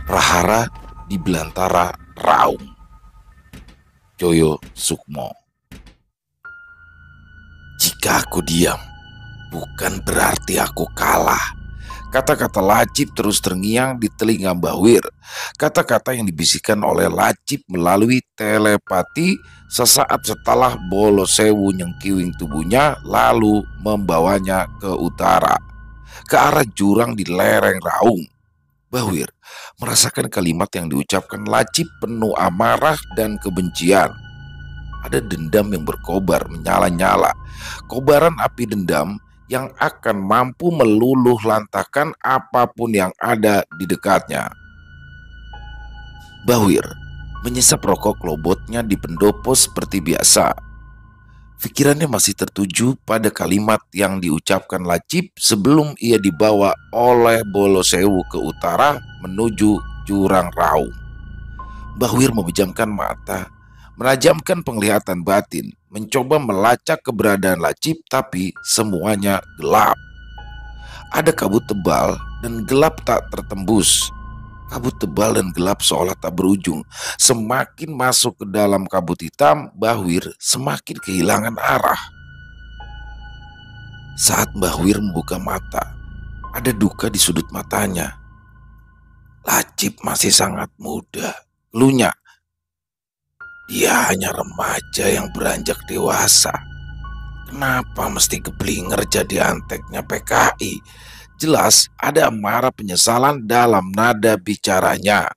Prahara di belantara Raung. Joyo Sukmo. Jika aku diam, bukan berarti aku kalah. Kata-kata Lacip terus terngiang di telinga Mbah Wir. Kata-kata yang dibisikkan oleh Lacip melalui telepati sesaat setelah Bolo Sewu nyengkiwing tubuhnya lalu membawanya ke utara, ke arah jurang di lereng Raung. Mbah Wir merasakan kalimat yang diucapkan Lacip penuh amarah dan kebencian. Ada dendam yang berkobar menyala-nyala, kobaran api dendam yang akan mampu meluluh lantahkan apapun yang ada di dekatnya. Mbah Wir menyesap rokok lobotnya di pendopo seperti biasa. Pikirannya masih tertuju pada kalimat yang diucapkan Lacip sebelum ia dibawa oleh Bolo Sewu ke utara menuju jurang Raung. Mbah Wir memejamkan mata, menajamkan penglihatan batin, mencoba melacak keberadaan Lacip, tapi semuanya gelap. Ada kabut tebal dan gelap tak tertembus. Kabut tebal dan gelap seolah tak berujung. Semakin masuk ke dalam kabut hitam, Mbah Wir semakin kehilangan arah. Saat Mbah Wir membuka mata, ada duka di sudut matanya. Lacip masih sangat muda, keluhnya. Dia hanya remaja yang beranjak dewasa. Kenapa mesti keblinger jadi anteknya PKI? Jelas ada amarah penyesalan dalam nada bicaranya.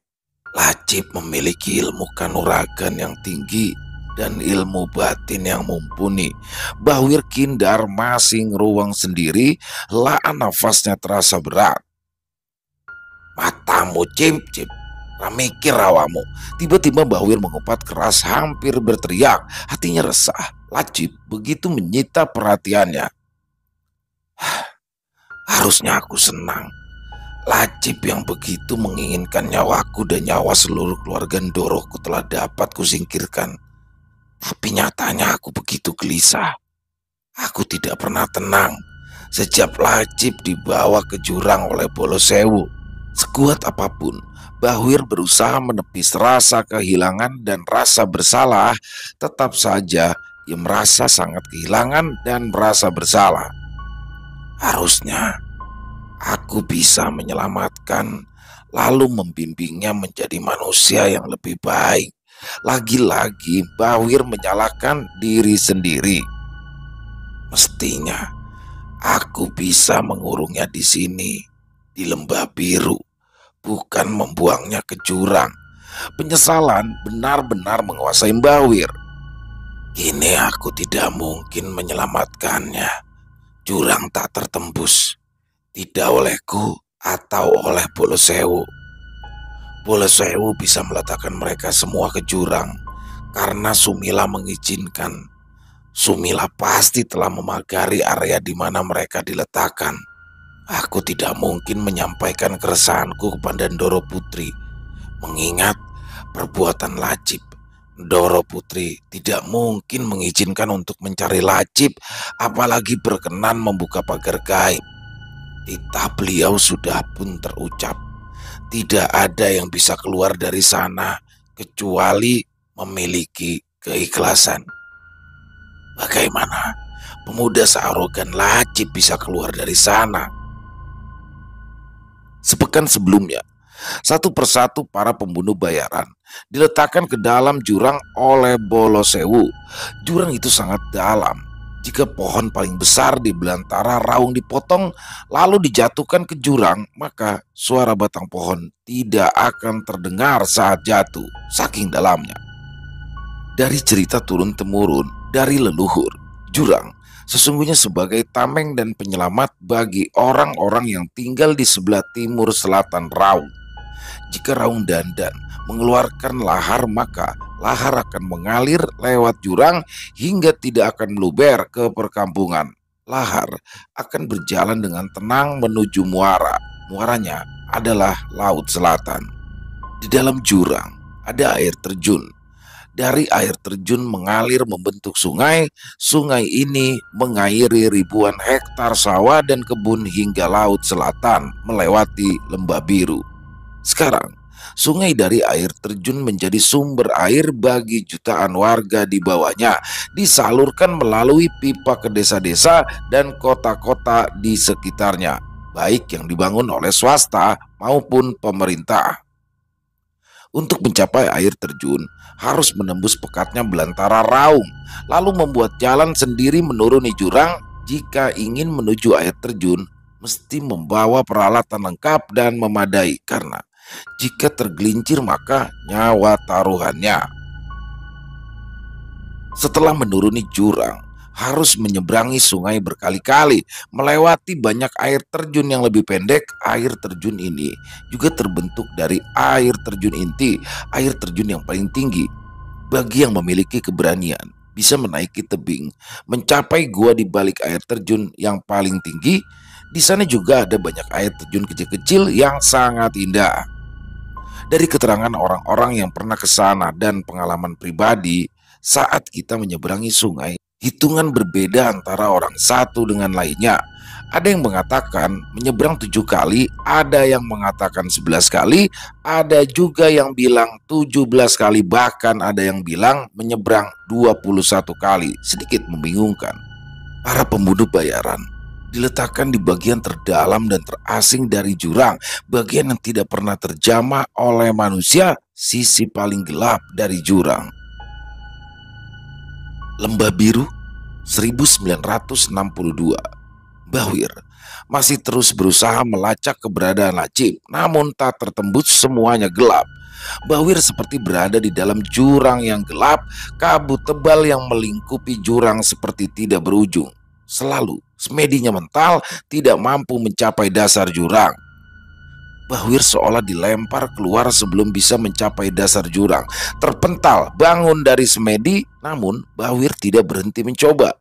Lacip memiliki ilmu kanuragan yang tinggi dan ilmu batin yang mumpuni. Mbah Wir Kindar masih ngeruang sendiri, helaan nafasnya terasa berat. Matamu cip-cip, ramikir rawamu. Tiba-tiba Mbah Wir mengupat keras hampir berteriak. Hatinya resah. Lacip begitu menyita perhatiannya. Harusnya aku senang. Lacip yang begitu menginginkan nyawaku dan nyawa seluruh keluarga Ndoroku telah dapat kusingkirkan. Tapi nyatanya aku begitu gelisah. Aku tidak pernah tenang sejak Lacip dibawa ke jurang oleh Bolo Sewu. Sekuat apapun, Mbah Wir berusaha menepis rasa kehilangan dan rasa bersalah. Tetap saja ia merasa sangat kehilangan dan merasa bersalah. Harusnya aku bisa menyelamatkan lalu membimbingnya menjadi manusia yang lebih baik. Lagi-lagi Mbah Wir menyalahkan diri sendiri. Mestinya aku bisa mengurungnya di sini, di Lembah Biru, bukan membuangnya ke jurang. Penyesalan benar-benar menguasai Mbah Wir. Kini aku tidak mungkin menyelamatkannya. Jurang tak tertembus, tidak olehku atau oleh Bolo Sewu. Bolo Sewu bisa meletakkan mereka semua ke jurang karena Sumila mengizinkan. Sumila pasti telah memagari area di mana mereka diletakkan. Aku tidak mungkin menyampaikan keresahanku kepada Ndoro Putri, mengingat perbuatan Lacip. Ndoro Putri tidak mungkin mengizinkan untuk mencari Lacip, apalagi berkenan membuka pagar gaib. Titah beliau sudah pun terucap, tidak ada yang bisa keluar dari sana kecuali memiliki keikhlasan. Bagaimana pemuda searogan Lacip bisa keluar dari sana? Sepekan sebelumnya, satu persatu para pembunuh bayaran diletakkan ke dalam jurang oleh Bolo Sewu. Jurang itu sangat dalam. Jika pohon paling besar di belantara Raung dipotong lalu dijatuhkan ke jurang, maka suara batang pohon tidak akan terdengar saat jatuh, saking dalamnya. Dari cerita turun-temurun dari leluhur, jurang sesungguhnya sebagai tameng dan penyelamat bagi orang-orang yang tinggal di sebelah timur selatan Raung. Jika Raung Dandan mengeluarkan lahar, maka lahar akan mengalir lewat jurang hingga tidak akan meluber ke perkampungan. Lahar akan berjalan dengan tenang menuju muara. Muaranya adalah Laut Selatan. Di dalam jurang ada air terjun. Dari air terjun mengalir membentuk sungai. Sungai ini mengairi ribuan hektar sawah dan kebun hingga Laut Selatan melewati Lembah Biru. Sekarang Sungai dari air terjun menjadi sumber air bagi jutaan warga di bawahnya, disalurkan melalui pipa ke desa-desa dan kota-kota di sekitarnya, baik yang dibangun oleh swasta maupun pemerintah. Untuk mencapai air terjun, harus menembus pekatnya belantara raung, lalu membuat jalan sendiri menuruni jurang. Jika ingin menuju air terjun, mesti membawa peralatan lengkap dan memadai, karena jika tergelincir maka nyawa taruhannya. Setelah menuruni jurang, harus menyeberangi sungai berkali-kali, melewati banyak air terjun yang lebih pendek. Air terjun ini juga terbentuk dari air terjun inti, air terjun yang paling tinggi. Bagi yang memiliki keberanian, bisa menaiki tebing, mencapai gua di balik air terjun yang paling tinggi. Di sana juga ada banyak air terjun kecil-kecil yang sangat indah. Dari keterangan orang-orang yang pernah ke sana dan pengalaman pribadi, saat kita menyeberangi sungai, hitungan berbeda antara orang satu dengan lainnya. Ada yang mengatakan menyeberang 7 kali, ada yang mengatakan 11 kali, ada juga yang bilang 17 kali, bahkan ada yang bilang menyeberang 21 kali. Sedikit membingungkan. Para pembunuh bayaran diletakkan di bagian terdalam dan terasing dari jurang, bagian yang tidak pernah terjamah oleh manusia, sisi paling gelap dari jurang. Lembah Biru 1962. Bahwir masih terus berusaha melacak keberadaan Lacip, namun tak tertembus, semuanya gelap. Bahwir seperti berada di dalam jurang yang gelap, kabut tebal yang melingkupi jurang seperti tidak berujung. Selalu semedinya mental, tidak mampu mencapai dasar jurang. Bahwir seolah dilempar keluar sebelum bisa mencapai dasar jurang. Terpental bangun dari semedi, namun Bahwir tidak berhenti mencoba.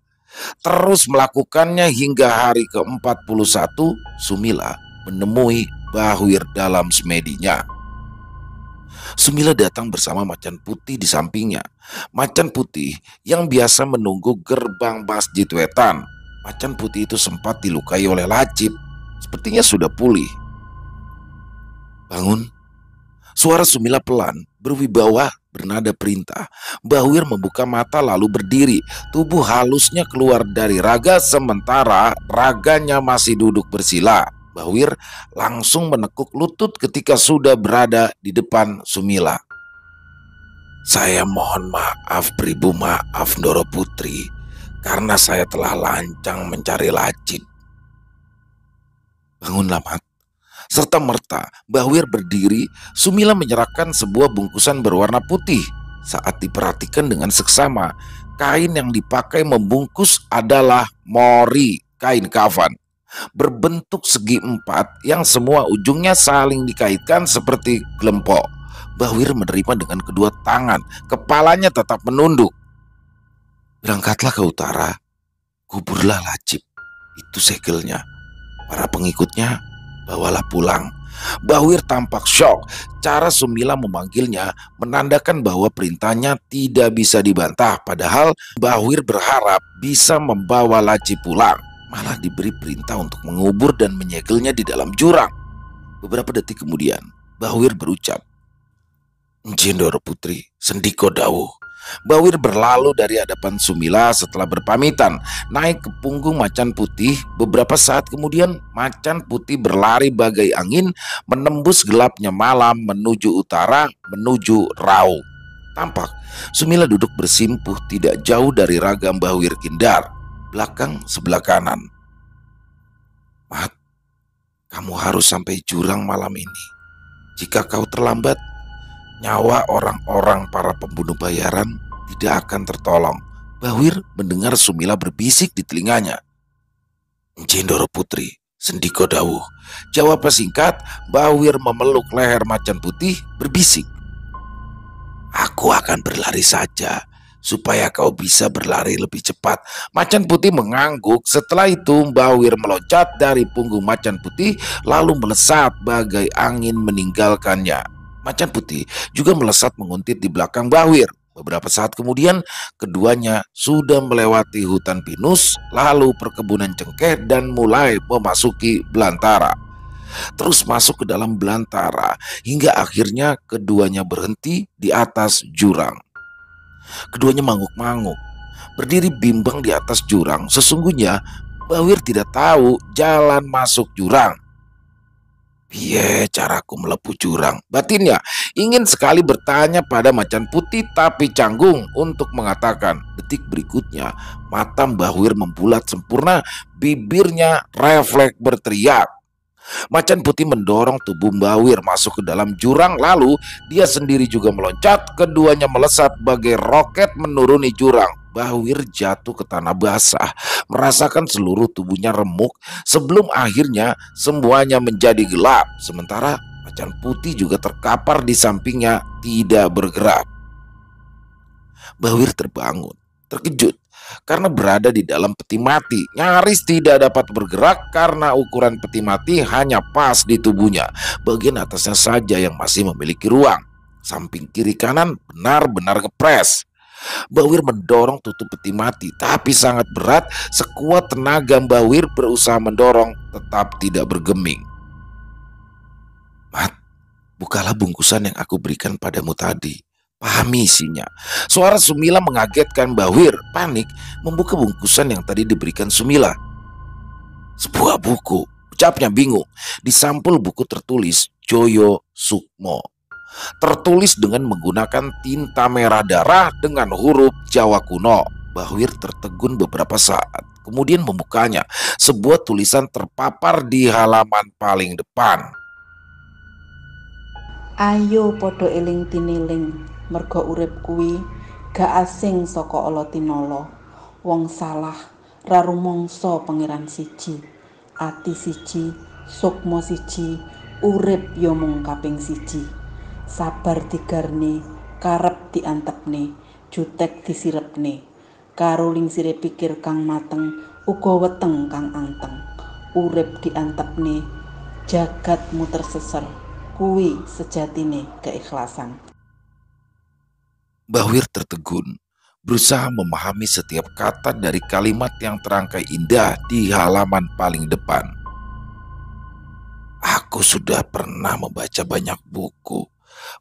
Terus melakukannya hingga hari ke-41. Sumila menemui Bahwir dalam semedinya. Sumila datang bersama Macan Putih di sampingnya. Macan Putih yang biasa menunggu gerbang Masjid Wetan. Macan Putih itu sempat dilukai oleh Lacip, sepertinya sudah pulih. Bangun. Suara Sumila pelan, berwibawa, bernada perintah. Bahwir membuka mata lalu berdiri. Tubuh halusnya keluar dari raga, sementara raganya masih duduk bersila. Bahwir langsung menekuk lutut ketika sudah berada di depan Sumila. Saya mohon maaf, beribu maaf Ndoro Putri, karena saya telah lancang mencari Lacip. Bangunlah, Mat. Serta merta Bahwir berdiri. Sumila menyerahkan sebuah bungkusan berwarna putih. Saat diperhatikan dengan seksama, kain yang dipakai membungkus adalah mori, kain kafan berbentuk segi empat yang semua ujungnya saling dikaitkan seperti gelempok. Bahwir menerima dengan kedua tangan, kepalanya tetap menunduk. Berangkatlah ke utara, kuburlah Lacip, itu segelnya. Para pengikutnya bawalah pulang. Bahwir tampak syok. Cara Sumila memanggilnya menandakan bahwa perintahnya tidak bisa dibantah. Padahal Bahwir berharap bisa membawa Lacip pulang. Malah diberi perintah untuk mengubur dan menyegelnya di dalam jurang. Beberapa detik kemudian Bahwir berucap, "Njen Ndoro Putri, sendiko dawuh." Bahwir berlalu dari hadapan Sumila setelah berpamitan, naik ke punggung Macan Putih. Beberapa saat kemudian Macan Putih berlari bagai angin, menembus gelapnya malam menuju utara, menuju raung. Tampak Sumila duduk bersimpuh tidak jauh dari ragam Bahwir Kindar, belakang sebelah kanan. "Mat, kamu harus sampai jurang malam ini. Jika kau terlambat, nyawa orang-orang para pembunuh bayaran tidak akan tertolong." Bahwir mendengar Sumila berbisik di telinganya. "Njen Ndoro Putri, sendiko dawuh." Jawabnya singkat. Bahwir memeluk leher Macan Putih berbisik, "Aku akan berlari saja, supaya kau bisa berlari lebih cepat." Macan Putih mengangguk. Setelah itu Bahwir meloncat dari punggung Macan Putih, lalu melesat bagai angin meninggalkannya. Macan Putih juga melesat menguntit di belakang Bahwir. Beberapa saat kemudian keduanya sudah melewati hutan pinus, lalu perkebunan cengkeh, dan mulai memasuki belantara. terus masuk ke dalam belantara, hingga akhirnya keduanya berhenti di atas jurang. Keduanya mangguk-mangguk, berdiri bimbang di atas jurang. Sesungguhnya Bawir tidak tahu jalan masuk jurang. Piye caraku melepuh jurang? Batinnya ingin sekali bertanya pada macan putih, tapi canggung untuk mengatakan. Detik berikutnya mata Mbah Wir membulat sempurna, bibirnya refleks berteriak. Macan putih mendorong tubuh Mbah Wir masuk ke dalam jurang, lalu dia sendiri juga meloncat. Keduanya melesat bagai roket menuruni jurang. Mbah Wir jatuh ke tanah basah, merasakan seluruh tubuhnya remuk sebelum akhirnya semuanya menjadi gelap. Sementara macan putih juga terkapar di sampingnya, tidak bergerak. Mbah Wir terbangun, terkejut karena berada di dalam peti mati. Nyaris tidak dapat bergerak karena ukuran peti mati hanya pas di tubuhnya. Bagian atasnya saja yang masih memiliki ruang. Samping kiri kanan benar-benar kepres. Mbah Wir mendorong tutup peti mati, tapi sangat berat. Sekuat tenaga Mbah Wir berusaha mendorong, tetap tidak bergeming. Mat, bukalah bungkusan yang aku berikan padamu tadi. Pahami isinya. Suara Sumila mengagetkan Mbah Wir. Panik membuka bungkusan yang tadi diberikan Sumila. Sebuah buku, ucapnya bingung. Di sampul buku tertulis Joyo Sukmo. Tertulis dengan menggunakan tinta merah darah dengan huruf Jawa kuno. Mbah Wir tertegun beberapa saat, kemudian membukanya. Sebuah tulisan terpapar di halaman paling depan. Ayo podo eling tiniling, merga urip kuwi gak asing saka ala tinala. Wong salah rarumangsa pangeran siji, ati siji, sukma siji, urip ya mung kaping siji. Sabar digarne, karep diantepne, jutek disirepne. Karo lingsire pikir kang mateng, uga weteng kang anteng. Urip diantepne, jagat muter seser. Kuwi sejatine keikhlasan. Mbah Wir tertegun, berusaha memahami setiap kata dari kalimat yang terangkai indah di halaman paling depan. Aku sudah pernah membaca banyak buku,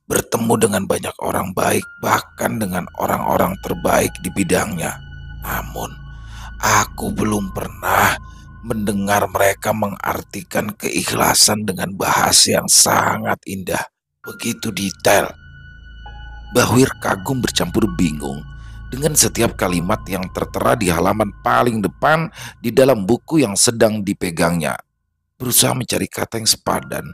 bertemu dengan banyak orang baik, bahkan dengan orang-orang terbaik di bidangnya. Namun, aku belum pernah mendengar mereka mengartikan keikhlasan dengan bahasa yang sangat indah, begitu detail. Mbah Wir kagum bercampur bingung dengan setiap kalimat yang tertera di halaman paling depan di dalam buku yang sedang dipegangnya. Berusaha mencari kata yang sepadan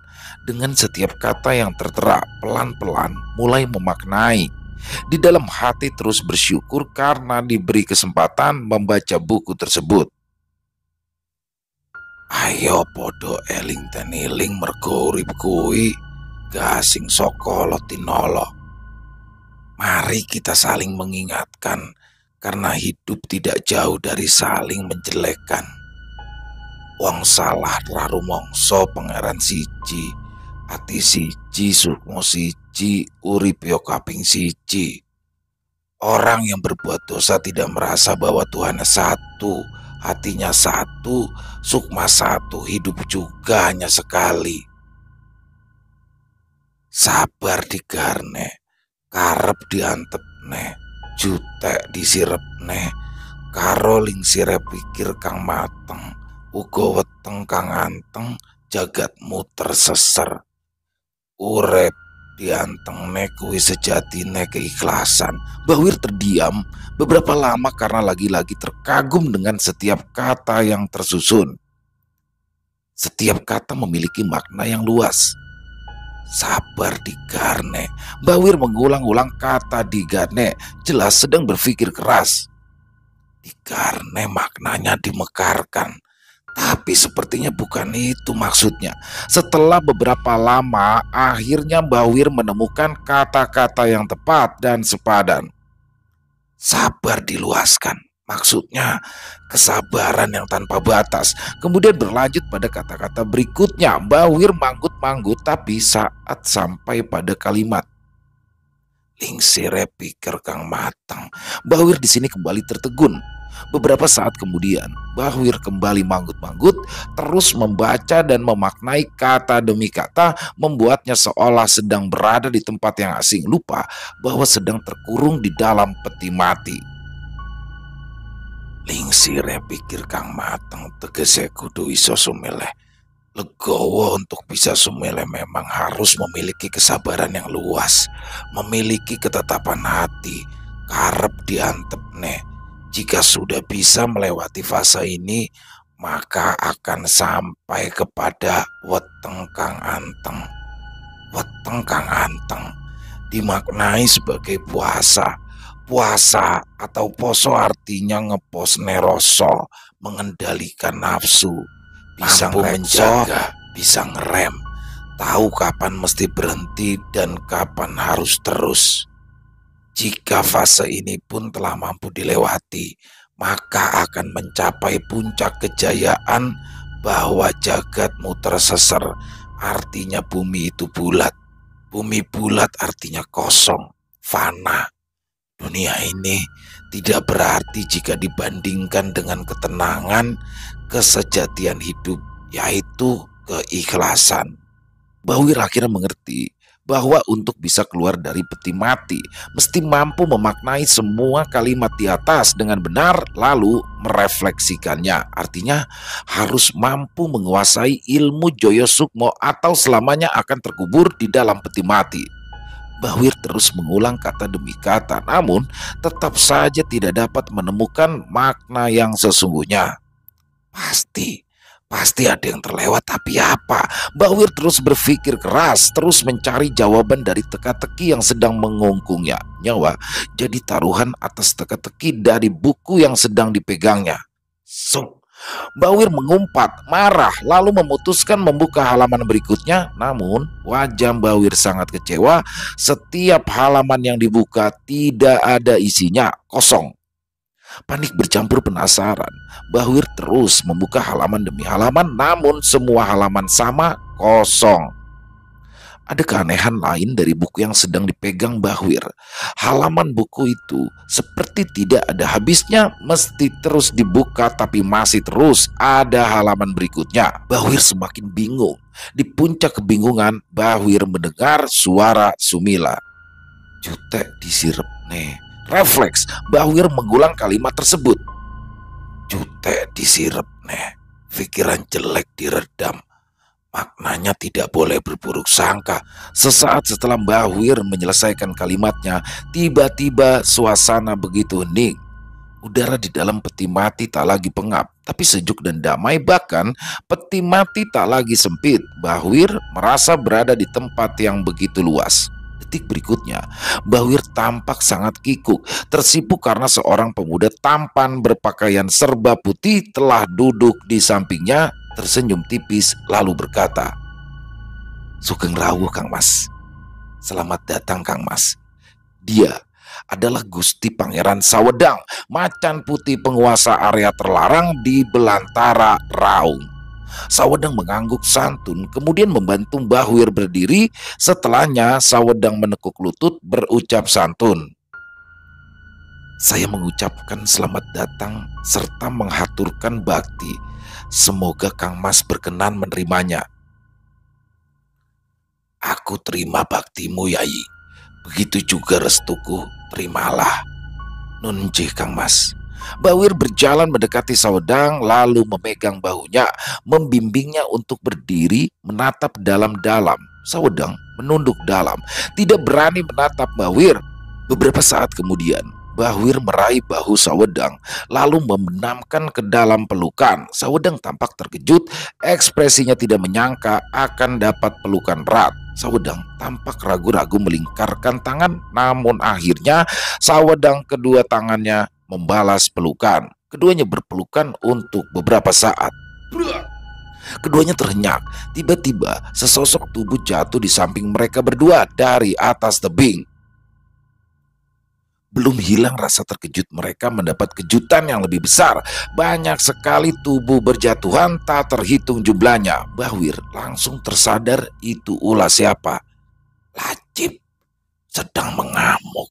dengan setiap kata yang tertera, pelan-pelan mulai memaknai. Di dalam hati terus bersyukur karena diberi kesempatan membaca buku tersebut. Ayo podo eling teniling mergo urip kuwi gasing saka ala tinala. Mari kita saling mengingatkan karena hidup tidak jauh dari saling menjelekkan. Wong salah rarumangsa pangeran siji, ati siji, sukma siji, urip yo kaping siji. Orang yang berbuat dosa tidak merasa bahwa Tuhan satu, hatinya satu, sukma satu, hidup juga hanya sekali. Sabar digarne, karep diantepne, jutek disirepne, karo lingsire pikir kang mateng, uga weteng kang anteng, jagat muter seser. Urip diantengne kuwi sejatine keikhlasan. Mbah Wir terdiam beberapa lama karena lagi-lagi terkagum dengan setiap kata yang tersusun. Setiap kata memiliki makna yang luas. Sabar digarne. Mbah Wir mengulang-ulang kata digarne, jelas sedang berpikir keras. Digarne maknanya dimekarkan. Tapi sepertinya bukan itu maksudnya. Setelah beberapa lama, akhirnya Mbah Wir menemukan kata-kata yang tepat dan sepadan. Sabar diluaskan. Maksudnya kesabaran yang tanpa batas. Kemudian berlanjut pada kata-kata berikutnya. Mbah Wir manggut-manggut, tapi saat sampai pada kalimat Lingsire pikir Kang Matang. Bahwir di sini kembali tertegun. Beberapa saat kemudian, Bahwir kembali manggut-manggut, terus membaca dan memaknai kata demi kata, membuatnya seolah sedang berada di tempat yang asing, lupa bahwa sedang terkurung di dalam peti mati. Lingsire pikir Kang Matang, tegese kudu iso sumeleh. Legowo untuk bisa sumele memang harus memiliki kesabaran yang luas, memiliki ketetapan hati, karep diantepne. Jika sudah bisa melewati fase ini, maka akan sampai kepada weteng Kang Anteng. Weteng Kang Anteng dimaknai sebagai puasa. Puasa atau poso artinya ngepos neroso, mengendalikan nafsu, bisa menjaga, bisa ngerem, tahu kapan mesti berhenti dan kapan harus terus. Jika fase ini pun telah mampu dilewati, maka akan mencapai puncak kejayaan bahwa jagatmu terseser, artinya bumi itu bulat. Bumi bulat artinya kosong, fana. Dunia ini tidak berarti jika dibandingkan dengan ketenangan, kesejatian hidup, yaitu keikhlasan. Bahwir akhirnya mengerti bahwa untuk bisa keluar dari peti mati, mesti mampu memaknai semua kalimat di atas dengan benar, lalu merefleksikannya. Artinya harus mampu menguasai ilmu Joyo Sukmo atau selamanya akan terkubur di dalam peti mati. Bahwir terus mengulang kata demi kata, namun tetap saja tidak dapat menemukan makna yang sesungguhnya. Pasti ada yang terlewat, tapi apa? Bahwir terus berpikir keras, terus mencari jawaban dari teka-teki yang sedang mengungkungnya. Nyawa jadi taruhan atas teka-teki dari buku yang sedang dipegangnya. Bahwir mengumpat, marah, lalu memutuskan membuka halaman berikutnya. Namun wajah Bahwir sangat kecewa. Setiap halaman yang dibuka tidak ada isinya, kosong. Panik bercampur penasaran, Bahwir terus membuka halaman demi halaman, namun semua halaman sama, kosong. Ada keanehan lain dari buku yang sedang dipegang Bahwir. Halaman buku itu seperti tidak ada habisnya, mesti terus dibuka tapi masih terus ada halaman berikutnya. Bahwir semakin bingung. Di puncak kebingungan, Bahwir mendengar suara Sumila. Jutek disirep nih. Refleks, Bahwir mengulang kalimat tersebut. Jutek disirep nih. Pikiran jelek diredam. Maknanya tidak boleh berburuk sangka. Sesaat setelah Bahwir menyelesaikan kalimatnya, tiba-tiba suasana begitu hening. Udara di dalam peti mati tak lagi pengap, tapi sejuk dan damai. Bahkan peti mati tak lagi sempit. Bahwir merasa berada di tempat yang begitu luas. Detik berikutnya, Bahwir tampak sangat kikuk, tersipu karena seorang pemuda tampan berpakaian serba putih telah duduk di sampingnya, tersenyum tipis lalu berkata, "Sugeng rawuh Kang Mas. Selamat datang Kang Mas." Dia adalah Gusti Pangeran Sawedang, macan putih penguasa area terlarang di belantara Raung. Sawedang mengangguk santun, kemudian membantu Bahwir berdiri. Setelahnya Sawedang menekuk lutut berucap santun, "Saya mengucapkan selamat datang serta menghaturkan bakti. Semoga Kang Mas berkenan menerimanya." "Aku terima baktimu, Yai. Begitu juga restuku, terimalah." "Nun nggih Kang Mas." Bahwir berjalan mendekati Sawedang lalu memegang bahunya, membimbingnya untuk berdiri, menatap dalam-dalam. Sawedang menunduk dalam, tidak berani menatap Bahwir. Beberapa saat kemudian, Bahwir meraih bahu Sawedang lalu membenamkan ke dalam pelukan. Sawedang tampak terkejut, ekspresinya tidak menyangka akan dapat pelukan erat. Sawedang tampak ragu-ragu melingkarkan tangan, namun akhirnya Sawedang kedua tangannya membalas pelukan. Keduanya berpelukan untuk beberapa saat. Keduanya terhenyak. Tiba-tiba sesosok tubuh jatuh di samping mereka berdua dari atas tebing. Belum hilang rasa terkejut mereka mendapat kejutan yang lebih besar. Banyak sekali tubuh berjatuhan tak terhitung jumlahnya. Bahwir langsung tersadar itu ulah siapa. Lacip. sedang mengamuk.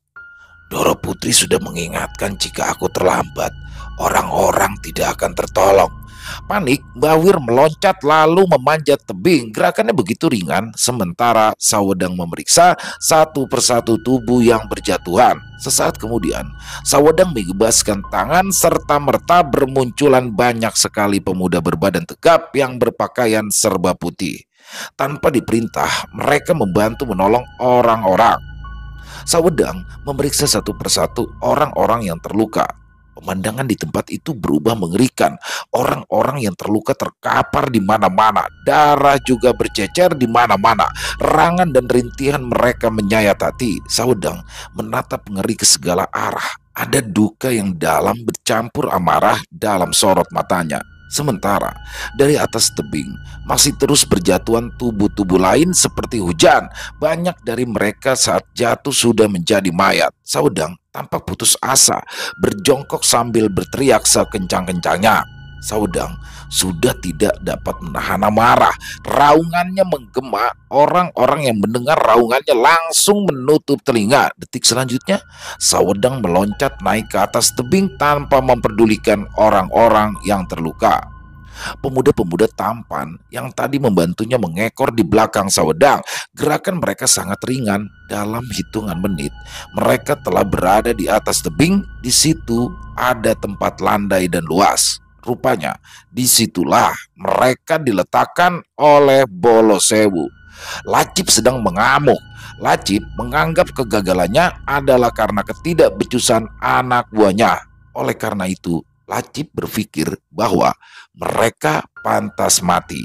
Doro Putri sudah mengingatkan jika aku terlambat, orang-orang tidak akan tertolong. Panik, Mbah Wir meloncat lalu memanjat tebing. Gerakannya begitu ringan, sementara Sawedang memeriksa satu persatu tubuh yang berjatuhan. Sesaat kemudian, Sawedang mengebaskan tangan serta merta bermunculan banyak sekali pemuda berbadan tegap yang berpakaian serba putih. Tanpa diperintah, mereka membantu menolong orang-orang. Sawedang memeriksa satu persatu orang-orang yang terluka. Pemandangan di tempat itu berubah mengerikan. Orang-orang yang terluka terkapar di mana-mana. Darah juga bercecer di mana-mana. Rangan dan rintihan mereka menyayat hati. Sawedang menatap ngeri ke segala arah. Ada duka yang dalam bercampur amarah dalam sorot matanya. Sementara dari atas tebing masih terus berjatuhan tubuh-tubuh lain seperti hujan. Banyak dari mereka saat jatuh sudah menjadi mayat. Sawedang tampak putus asa, berjongkok sambil berteriak sekencang-kencangnya. Sawedang sudah tidak dapat menahan amarah. Raungannya menggema. Orang-orang yang mendengar raungannya langsung menutup telinga. Detik selanjutnya, Sawedang meloncat naik ke atas tebing tanpa memperdulikan orang-orang yang terluka. Pemuda-pemuda tampan yang tadi membantunya mengekor di belakang Sawedang. Gerakan mereka sangat ringan. Dalam hitungan menit, mereka telah berada di atas tebing. Di situ ada tempat landai dan luas. Rupanya disitulah mereka diletakkan oleh Bolo Sewu. Lacip sedang mengamuk. Lacip menganggap kegagalannya adalah karena ketidakbecusan anak buahnya. Oleh karena itu, Lacip berpikir bahwa mereka pantas mati.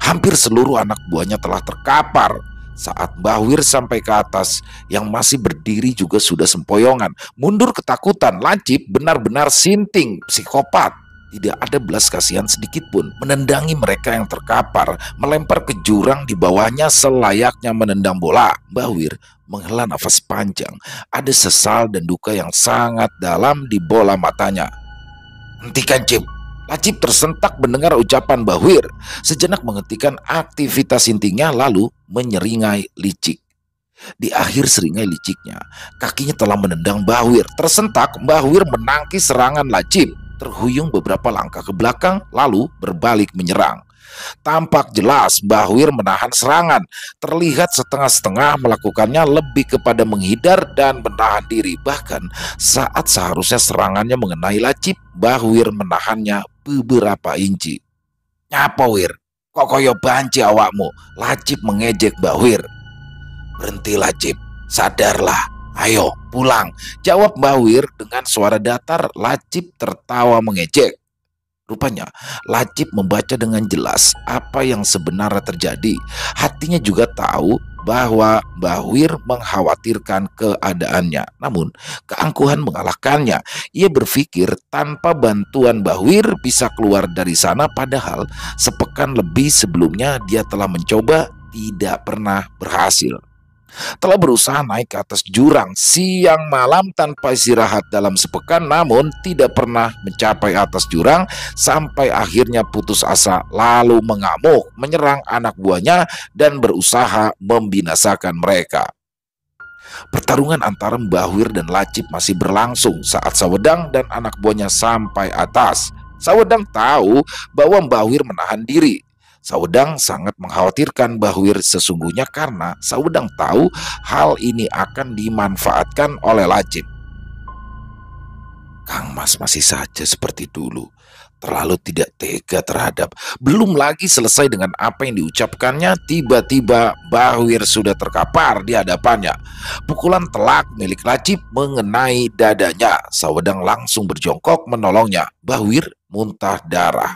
Hampir seluruh anak buahnya telah terkapar. Saat Mbah Wir sampai ke atas, yang masih berdiri juga sudah sempoyongan. Mundur ketakutan, Lacip benar-benar sinting, psikopat. Tidak ada belas kasihan sedikit pun. Menendangi mereka yang terkapar, melempar ke jurang di bawahnya selayaknya menendang bola. Mbah Wir menghela nafas panjang. Ada sesal dan duka yang sangat dalam di bola matanya. Hentikan, Cip. Lacip tersentak mendengar ucapan Mbah Wir. Sejenak menghentikan aktivitas sintingnya lalu menyeringai licik. Di akhir seringai liciknya, kakinya telah menendang Mbah Wir. Tersentak, Mbah Wir menangkis serangan Lacip. Terhuyung beberapa langkah ke belakang lalu berbalik menyerang. Tampak jelas Mbah Wir menahan serangan. Terlihat setengah-setengah melakukannya lebih kepada menghindar dan menahan diri. Bahkan saat seharusnya serangannya mengenai Lacip, Mbah Wir menahannya beberapa inci. Nyapa Wir? Kok koyo banci awakmu? Lacip mengejek Mbah Wir. Berhenti Lacip, sadarlah. Ayo pulang, jawab Mbah Wir dengan suara datar. Lacip tertawa mengejek. Rupanya Lacip membaca dengan jelas apa yang sebenarnya terjadi. Hatinya juga tahu bahwa Mbah Wir mengkhawatirkan keadaannya. Namun keangkuhan mengalahkannya. Ia berpikir tanpa bantuan Mbah Wir bisa keluar dari sana, padahal sepekan lebih sebelumnya dia telah mencoba, tidak pernah berhasil. Telah berusaha naik ke atas jurang siang malam tanpa istirahat dalam sepekan, namun tidak pernah mencapai atas jurang sampai akhirnya putus asa lalu mengamuk, menyerang anak buahnya dan berusaha membinasakan mereka. Pertarungan antara Mbah Wir dan Lacip masih berlangsung saat Sawedang dan anak buahnya sampai atas. Sawedang tahu bahwa Mbah Wir menahan diri. Sawedang sangat mengkhawatirkan Mbah Wir sesungguhnya karena Sawedang tahu hal ini akan dimanfaatkan oleh Lacip. Kang Mas masih saja seperti dulu, terlalu tidak tega terhadap. Belum lagi selesai dengan apa yang diucapkannya, tiba-tiba Mbah Wir sudah terkapar di hadapannya. Pukulan telak milik Lacip mengenai dadanya. Sawedang langsung berjongkok menolongnya. Mbah Wir muntah darah.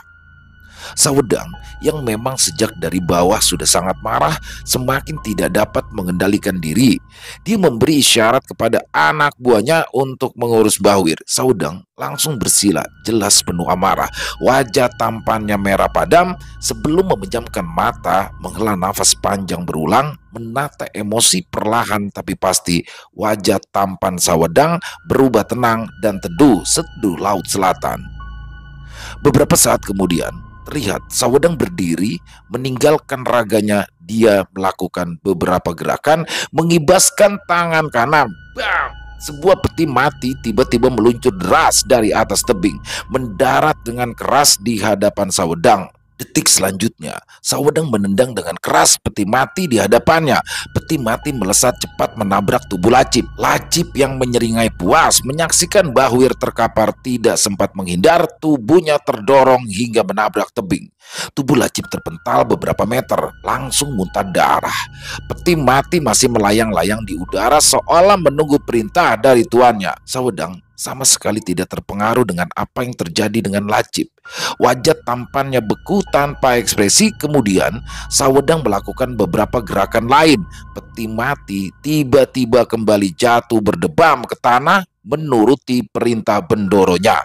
Sawedang yang memang sejak dari bawah sudah sangat marah semakin tidak dapat mengendalikan diri. Dia memberi isyarat kepada anak buahnya untuk mengurus Mbah Wir. Sawedang langsung bersila, jelas penuh amarah. Wajah tampannya merah padam. Sebelum memejamkan mata, menghela nafas panjang berulang, menata emosi perlahan tapi pasti, wajah tampan Sawedang berubah tenang dan teduh seteduh laut selatan. Beberapa saat kemudian, Terlihat Sawedang berdiri, meninggalkan raganya. Dia melakukan beberapa gerakan, mengibaskan tangan kanan. Bam! Sebuah peti mati tiba-tiba meluncur deras dari atas tebing, mendarat dengan keras di hadapan Sawedang. Detik selanjutnya, Sawedang menendang dengan keras peti mati di hadapannya. Peti mati melesat cepat menabrak tubuh Lacip. Lacip yang menyeringai puas menyaksikan Bahwir terkapar tidak sempat menghindar, tubuhnya terdorong hingga menabrak tebing. Tubuh Lacip terpental beberapa meter, langsung muntah darah. Peti mati masih melayang-layang di udara seolah menunggu perintah dari tuannya. Sawedang sama sekali tidak terpengaruh dengan apa yang terjadi dengan Lacip. Wajah tampannya beku tanpa ekspresi. Kemudian Sawedang melakukan beberapa gerakan lain. Peti mati tiba-tiba kembali jatuh berdebam ke tanah menuruti perintah Bendoronya.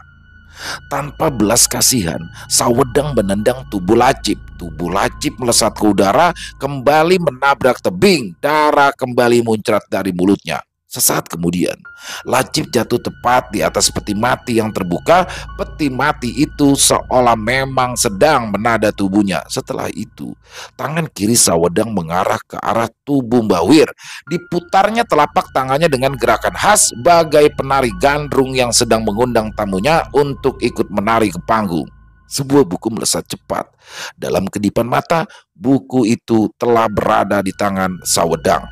Tanpa belas kasihan, Sawedang menendang tubuh Lacip. Tubuh Lacip melesat ke udara, kembali menabrak tebing. Darah kembali muncrat dari mulutnya. Sesaat kemudian, Lacip jatuh tepat di atas peti mati yang terbuka. Peti mati itu seolah memang sedang menada tubuhnya. Setelah itu, tangan kiri Sawedang mengarah ke arah tubuh Bahwir. Diputarnya telapak tangannya dengan gerakan khas bagai penari gandrung yang sedang mengundang tamunya untuk ikut menari ke panggung. Sebuah buku melesat cepat. Dalam kedipan mata, buku itu telah berada di tangan Sawedang.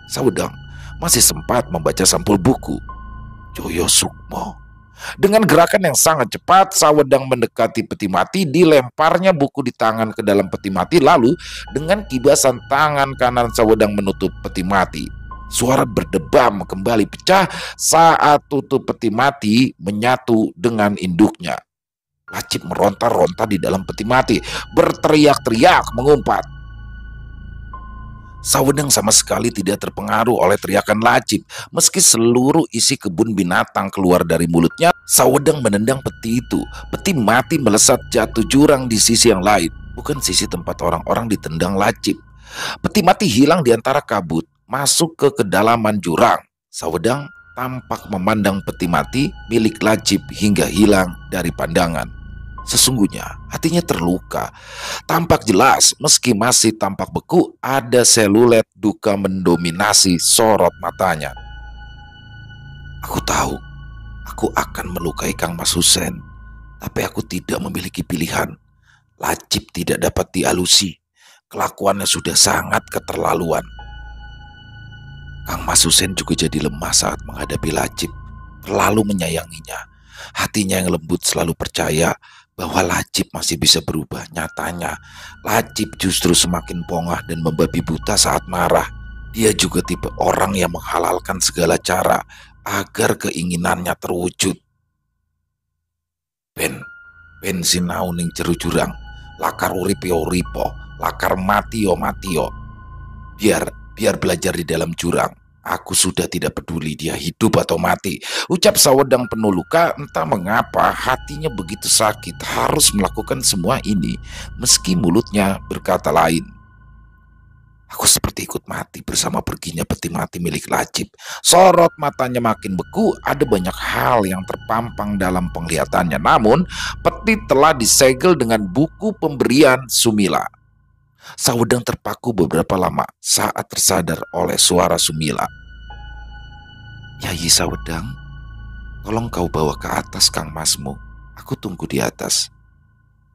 Sawedang masih sempat membaca sampul buku. Joyo Sukmo. Dengan gerakan yang sangat cepat, Sawedang mendekati peti mati. Dilemparnya buku di tangan ke dalam peti mati. Lalu dengan kibasan tangan kanan Sawedang menutup peti mati. Suara berdebam kembali pecah saat tutup peti mati menyatu dengan induknya. Lacip meronta-ronta di dalam peti mati, berteriak-teriak mengumpat. Sawedang sama sekali tidak terpengaruh oleh teriakan Lacip. Meski seluruh isi kebun binatang keluar dari mulutnya, Sawedang menendang peti itu. Peti mati melesat jatuh jurang di sisi yang lain, bukan sisi tempat orang-orang ditendang Lacip. Peti mati hilang di antara kabut, masuk ke kedalaman jurang. Sawedang tampak memandang peti mati milik Lacip hingga hilang dari pandangan. Sesungguhnya hatinya terluka. Tampak jelas meski masih tampak beku, ada selulet duka mendominasi sorot matanya. Aku tahu aku akan melukai Kang Mas Husen, tapi aku tidak memiliki pilihan. Lacip tidak dapat dialusi. Kelakuannya sudah sangat keterlaluan. Kang Mas Husen juga jadi lemah saat menghadapi Lacip. Terlalu menyayanginya. Hatinya yang lembut selalu percaya bahwa Lacip masih bisa berubah. Nyatanya, Lacip justru semakin pongah dan membabi buta saat marah. Dia juga tipe orang yang menghalalkan segala cara agar keinginannya terwujud. Ben sinau ning jero jurang, lakar urip yo uripo, lakar mati yo matio. Biar belajar di dalam jurang. Aku sudah tidak peduli dia hidup atau mati. Ucap Sawedang penuh luka. Entah mengapa hatinya begitu sakit harus melakukan semua ini meski mulutnya berkata lain. Aku seperti ikut mati bersama perginya peti mati milik Lacip. Sorot matanya makin beku. Ada banyak hal yang terpampang dalam penglihatannya. Namun peti telah disegel dengan buku pemberian Sumila. Sawedang terpaku beberapa lama saat tersadar oleh suara Sumila. Yayi Sawedang, tolong kau bawa ke atas Kang Masmu. Aku tunggu di atas.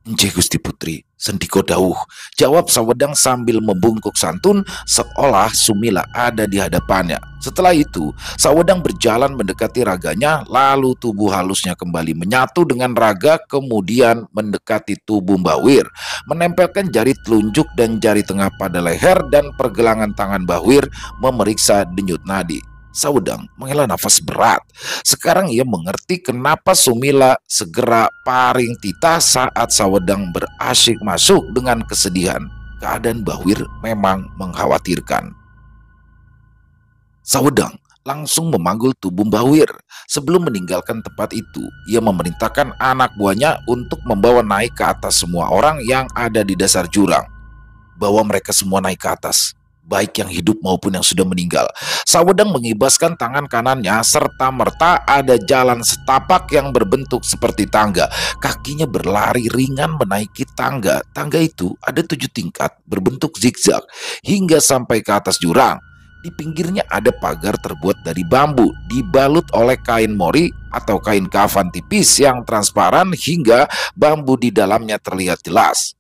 Nje Gusti Putri, sendiko dawuh, jawab Sawedang sambil membungkuk santun seolah Sumila ada di hadapannya. Setelah itu, Sawedang berjalan mendekati raganya, lalu tubuh halusnya kembali menyatu dengan raga, kemudian mendekati tubuh Bahwir, menempelkan jari telunjuk dan jari tengah pada leher dan pergelangan tangan Bahwir, memeriksa denyut nadi. Sawedang menghela nafas berat. Sekarang ia mengerti kenapa Sumila segera paring titah saat Sawedang berasyik masuk dengan kesedihan. Keadaan Bahwir memang mengkhawatirkan. Sawedang langsung memanggul tubuh Bahwir. Sebelum meninggalkan tempat itu, ia memerintahkan anak buahnya untuk membawa naik ke atas semua orang yang ada di dasar jurang. Bawa mereka semua naik ke atas. baik yang hidup maupun yang sudah meninggal. Sawedang mengibaskan tangan kanannya, serta merta ada jalan setapak yang berbentuk seperti tangga. Kakinya berlari ringan menaiki tangga. Tangga itu ada 7 tingkat berbentuk zigzag hingga sampai ke atas jurang. Di pinggirnya ada pagar terbuat dari bambu, dibalut oleh kain mori atau kain kafan tipis yang transparan hingga bambu di dalamnya terlihat jelas.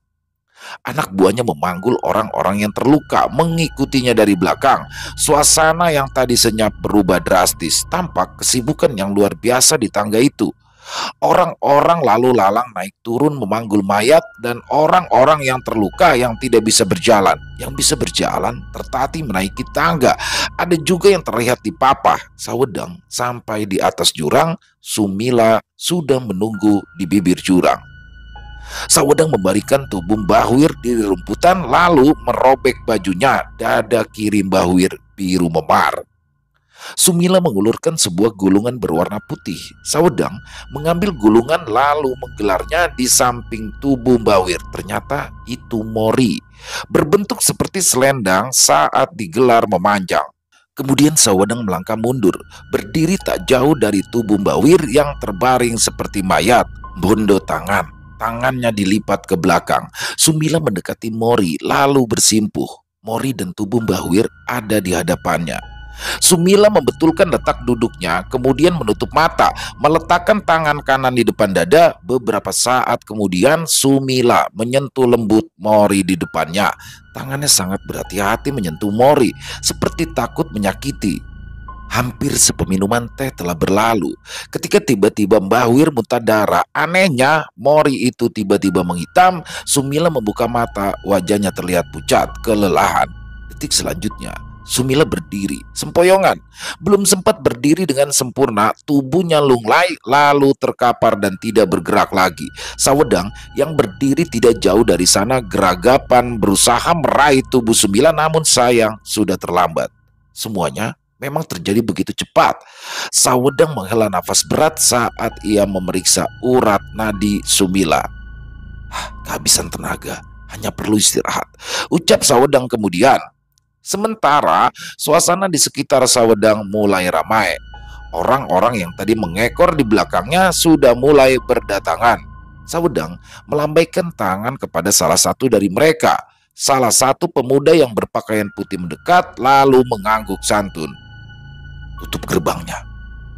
Anak buahnya memanggul orang-orang yang terluka, mengikutinya dari belakang. Suasana yang tadi senyap berubah drastis, tampak kesibukan yang luar biasa di tangga itu. Orang-orang lalu lalang naik turun memanggul mayat, dan orang-orang yang terluka yang tidak bisa berjalan. Yang bisa berjalan tertatih menaiki tangga. Ada juga yang terlihat dipapah. Sawedang sampai di atas jurang, Sumila sudah menunggu di bibir jurang. Sawedang membalikan tubuh Mbahwir di rumputan lalu merobek bajunya. Dada kiri Mbahwir biru memar. Sumila mengulurkan sebuah gulungan berwarna putih. Sawedang mengambil gulungan lalu menggelarnya di samping tubuh Mbahwir. Ternyata itu mori, berbentuk seperti selendang saat digelar memanjang. Kemudian Sawedang melangkah mundur, berdiri tak jauh dari tubuh Mbahwir yang terbaring seperti mayat. Bondo tangannya dilipat ke belakang. Sumila mendekati mori lalu bersimpuh. Mori dan tubuh Mbahwir ada di hadapannya. Sumila membetulkan letak duduknya, kemudian menutup mata, meletakkan tangan kanan di depan dada. Beberapa saat kemudian Sumila menyentuh lembut mori di depannya. Tangannya sangat berhati-hati menyentuh mori, seperti takut menyakiti. Hampir sepeminuman teh telah berlalu ketika tiba-tiba Mbahwir muntah darah. Anehnya, mori itu tiba-tiba menghitam. Sumila membuka mata, wajahnya terlihat pucat, kelelahan. Detik selanjutnya, Sumila berdiri, sempoyongan. Belum sempat berdiri dengan sempurna, tubuhnya lunglai, lalu terkapar dan tidak bergerak lagi. Sawedang yang berdiri tidak jauh dari sana geragapan berusaha meraih tubuh Sumila, namun sayang sudah terlambat. Semuanya memang terjadi begitu cepat. Sawedang menghela nafas berat saat ia memeriksa urat nadi Sumila. Kehabisan tenaga, hanya perlu istirahat, ucap Sawedang kemudian. Sementara suasana di sekitar Sawedang mulai ramai. Orang-orang yang tadi mengekor di belakangnya sudah mulai berdatangan. Sawedang melambaikan tangan kepada salah satu dari mereka. Salah satu pemuda yang berpakaian putih mendekat lalu mengangguk santun. Tutup gerbangnya.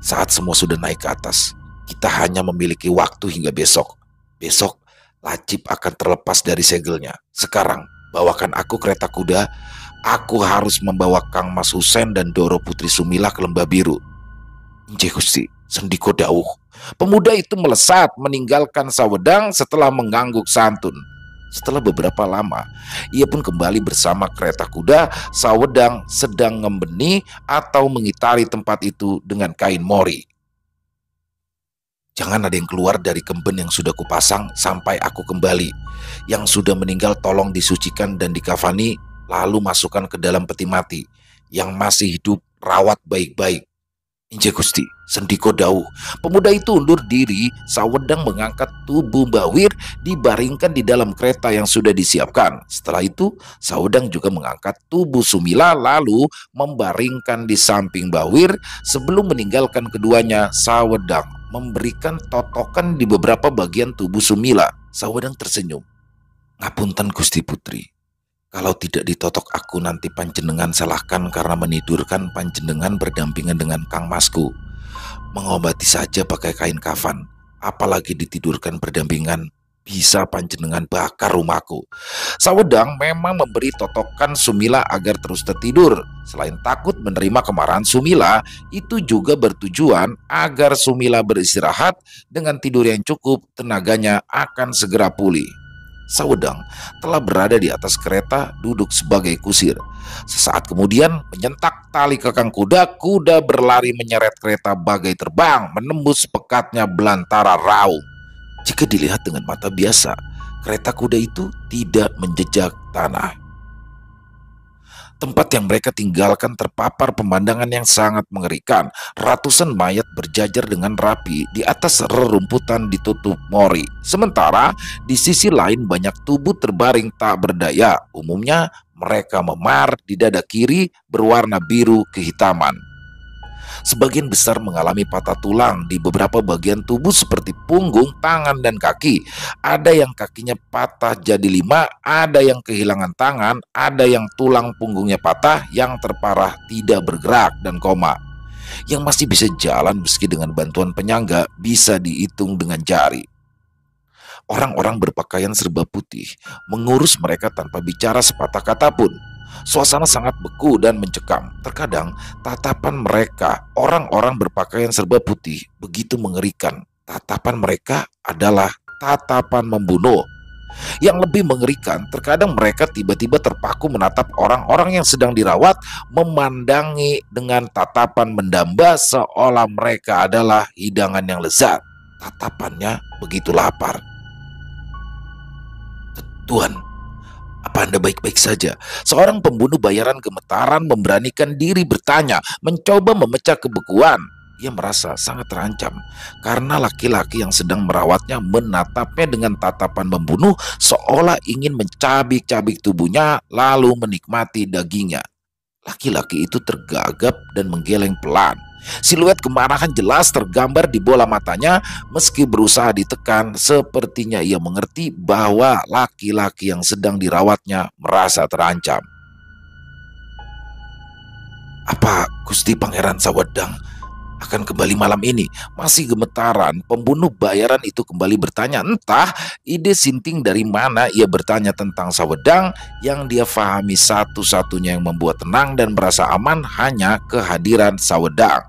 Saat semua sudah naik ke atas, kita hanya memiliki waktu hingga besok. Besok lancip akan terlepas dari segelnya. Sekarang bawakan aku kereta kuda. Aku harus membawa Kang Mas Husen dan Doro Putri Sumila ke Lembah Biru. Nggih Gusti, sendiko dawuh. Pemuda itu melesat meninggalkan Sawedang setelah mengangguk santun. Setelah beberapa lama, ia pun kembali bersama kereta kuda. Sawedang sedang ngembeni atau mengitari tempat itu dengan kain mori. Jangan ada yang keluar dari kemben yang sudah kupasang sampai aku kembali. Yang sudah meninggal tolong disucikan dan dikafani, lalu masukkan ke dalam peti mati. Yang masih hidup rawat baik-baik. Injih Gusti, sendiko dawuh. Pemuda itu undur diri. Sawedang mengangkat tubuh Mbahwir, dibaringkan di dalam kereta yang sudah disiapkan. Setelah itu Sawedang juga mengangkat tubuh Sumila lalu membaringkan di samping Mbahwir. Sebelum meninggalkan keduanya, Sawedang memberikan totokan di beberapa bagian tubuh Sumila. Sawedang tersenyum. Ngapunten Gusti Putri, kalau tidak ditotok aku nanti panjenengan salahkan karena menidurkan panjenengan berdampingan dengan Kang Masku. Mengobati saja pakai kain kafan, apalagi ditidurkan berdampingan, bisa panjenengan bakar rumahku. Sawedang memang memberi totokan Sumila agar terus tertidur. Selain takut menerima kemarahan Sumila, itu juga bertujuan agar Sumila beristirahat. Dengan tidur yang cukup, tenaganya akan segera pulih. Sawedang telah berada di atas kereta, duduk sebagai kusir. Sesaat kemudian menyentak tali kekang kuda. Kuda berlari menyeret kereta bagai terbang, menembus pekatnya belantara raung. Jika dilihat dengan mata biasa, kereta kuda itu tidak menjejak tanah. Tempat yang mereka tinggalkan terpapar pemandangan yang sangat mengerikan. Ratusan mayat berjajar dengan rapi di atas rerumputan ditutup mori. Sementara di sisi lain banyak tubuh terbaring tak berdaya. Umumnya mereka memar di dada kiri berwarna biru kehitaman. Sebagian besar mengalami patah tulang di beberapa bagian tubuh seperti punggung, tangan, dan kaki. Ada yang kakinya patah jadi 5, ada yang kehilangan tangan, ada yang tulang punggungnya patah, yang terparah tidak bergerak dan koma. Yang masih bisa jalan meski dengan bantuan penyangga bisa dihitung dengan jari. Orang-orang berpakaian serba putih mengurus mereka tanpa bicara sepatah kata pun. Suasana sangat beku dan mencekam. Terkadang tatapan mereka, orang-orang berpakaian serba putih, begitu mengerikan. Tatapan mereka adalah tatapan membunuh. Yang lebih mengerikan, terkadang mereka tiba-tiba terpaku menatap orang-orang yang sedang dirawat, memandangi dengan tatapan mendamba seolah mereka adalah hidangan yang lezat. Tatapannya begitu lapar. Tuhan, apa Anda baik-baik saja? Seorang pembunuh bayaran gemetaran memberanikan diri bertanya, mencoba memecah kebekuan. Ia merasa sangat terancam karena laki-laki yang sedang merawatnya menatapnya dengan tatapan membunuh seolah ingin mencabik-cabik tubuhnya lalu menikmati dagingnya. Laki-laki itu tergagap dan menggeleng pelan. Siluet kemarahan jelas tergambar di bola matanya. Meski berusaha ditekan, sepertinya ia mengerti bahwa laki-laki yang sedang dirawatnya merasa terancam. Apa Gusti Pangeran Sawedang akan kembali malam ini? Masih gemetaran, pembunuh bayaran itu kembali bertanya. Entah ide sinting dari mana ia bertanya tentang Sawedang. Yang dia pahami satu-satunya yang membuat tenang dan merasa aman hanya kehadiran Sawedang.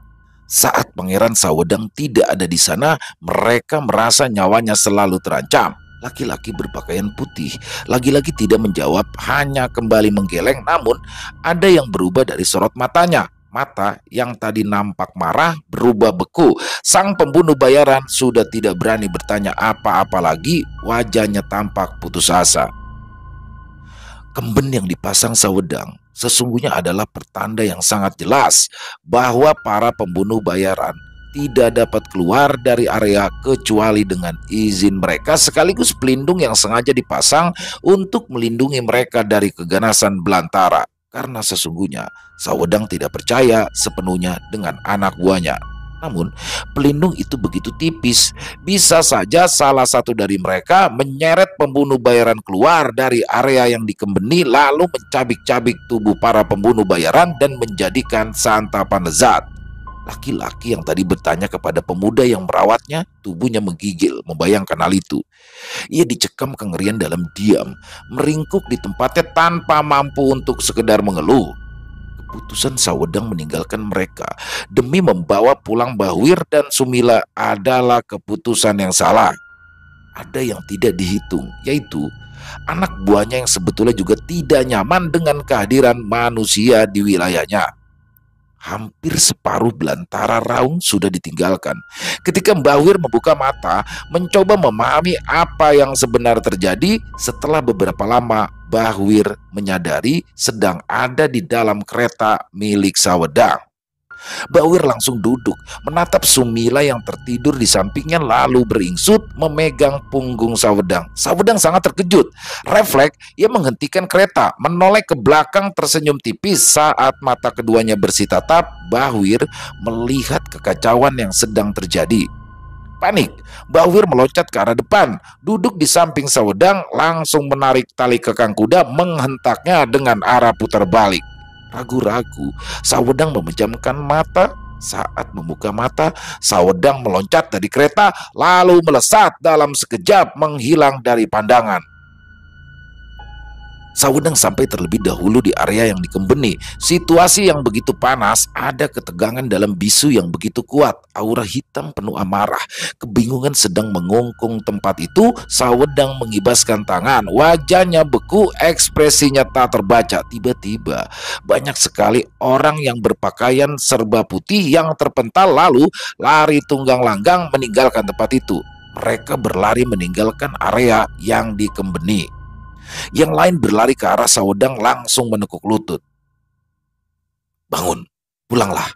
Saat Pangeran Sawedang tidak ada di sana, mereka merasa nyawanya selalu terancam. Laki-laki berpakaian putih lagi-lagi tidak menjawab, hanya kembali menggeleng. Namun ada yang berubah dari sorot matanya. Mata yang tadi nampak marah berubah beku. Sang pembunuh bayaran sudah tidak berani bertanya apa-apa lagi. Wajahnya tampak putus asa. Kemben yang dipasang Sawedang sesungguhnya adalah pertanda yang sangat jelas bahwa para pembunuh bayaran tidak dapat keluar dari area kecuali dengan izin mereka, sekaligus pelindung yang sengaja dipasang untuk melindungi mereka dari keganasan belantara. Karena sesungguhnya Sawedang tidak percaya sepenuhnya dengan anak buahnya. Namun pelindung itu begitu tipis, bisa saja salah satu dari mereka menyeret pembunuh bayaran keluar dari area yang dikembeni lalu mencabik-cabik tubuh para pembunuh bayaran dan menjadikan santapan lezat. Laki-laki yang tadi bertanya kepada pemuda yang merawatnya, tubuhnya menggigil membayangkan hal itu. Ia dicekam kengerian dalam diam, meringkuk di tempatnya tanpa mampu untuk sekedar mengeluh. Keputusan Sawedang meninggalkan mereka demi membawa pulang Bahwir dan Sumila adalah keputusan yang salah. Ada yang tidak dihitung, yaitu anak buahnya yang sebetulnya juga tidak nyaman dengan kehadiran manusia di wilayahnya. Hampir separuh belantara Raung sudah ditinggalkan. Ketika Bahwir membuka mata, mencoba memahami apa yang sebenarnya terjadi, setelah beberapa lama Bahwir menyadari sedang ada di dalam kereta milik Sawedang. Bahwir langsung duduk, menatap Sumila yang tertidur di sampingnya lalu beringsut memegang punggung Sawedang. Sawedang sangat terkejut. Refleks, ia menghentikan kereta, menoleh ke belakang tersenyum tipis. Saat mata keduanya bersitatap, Bahwir melihat kekacauan yang sedang terjadi. Panik, Bahwir meloncat ke arah depan, duduk di samping Sawedang, langsung menarik tali kekang kuda, menghentaknya dengan arah putar balik. Ragu-ragu, Sawedang memejamkan mata. Saat membuka mata, Sawedang meloncat dari kereta, lalu melesat dalam sekejap menghilang dari pandangan. Sawedang sampai terlebih dahulu di area yang dikembeni. Situasi yang begitu panas, ada ketegangan dalam bisu yang begitu kuat. Aura hitam penuh amarah, kebingungan sedang mengungkung tempat itu. Sawedang mengibaskan tangan, wajahnya beku, ekspresinya tak terbaca. Tiba-tiba banyak sekali orang yang berpakaian serba putih yang terpental lalu lari tunggang langgang meninggalkan tempat itu. Mereka berlari meninggalkan area yang dikembeni. Yang lain berlari ke arah Sawedang langsung menekuk lutut. Bangun, pulanglah.